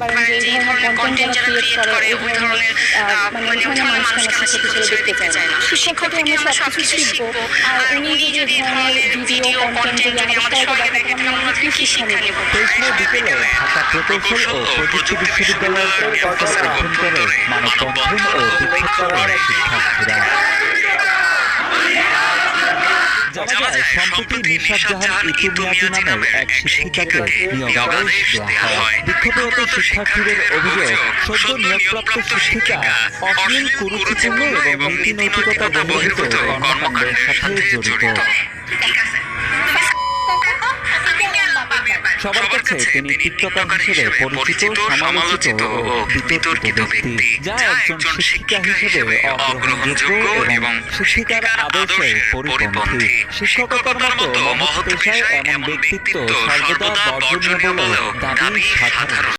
পারেন যে এই ধরনের কন্টেন্ট যারা ক্রিয়েট করে ওই ধরনের ওই ধরনের মানুষকে আমরা শিক্ষক হিসেবে দেখতে চাই না। শিক্ষক থেকে আমরা সবকিছু শিখবো, আর উনি যদি এই ধরনের ভিডিও কন্টেন্ট যদি আমাদের সবাইকে দেখেন তাহলে আমরা কি শিক্ষা নেব। বিকেলে ঢাকা প্রকৌশল ও প্রযুক্তি বিশ্ববিদ্যালয়ের ক্যাম্পাসে অভ্যন্তরে মানববন্ধন ও বিক্ষোভ করেন শিক্ষার্থীরা। জানা যায় সম্প্রতি নিশাত জাহান ইতু মিয়াজি নামের এক শিক্ষিকাকে নিয়োগাদেশ দেওয়া হয়। বিক্ষোভরত শিক্ষার্থীদের অভিযোগ, সদ্য নিয়োগপ্রাপ্ত শিক্ষিকা অশ্লীল, কুরুচিপূর্ণ এবং নীতিনৈতিকতা বহির্ভূত কর্মকাণ্ডের সাথে জড়িত। সবার কাছে তিনি টিকটকার হিসেবে পরিচিত, সমালোচিত ও বিতর্কিত ব্যক্তি, যা একজন শিক্ষিকা হিসেবে অগ্রহণযোগ্য এবং শিক্ষিকার আদর্শের পরিপন্থী। শিক্ষকতার মতো মহৎ পেশায় এমন ব্যক্তিত্ব সর্বদা বর্জনীয় বলেও দাবি সাধারণ।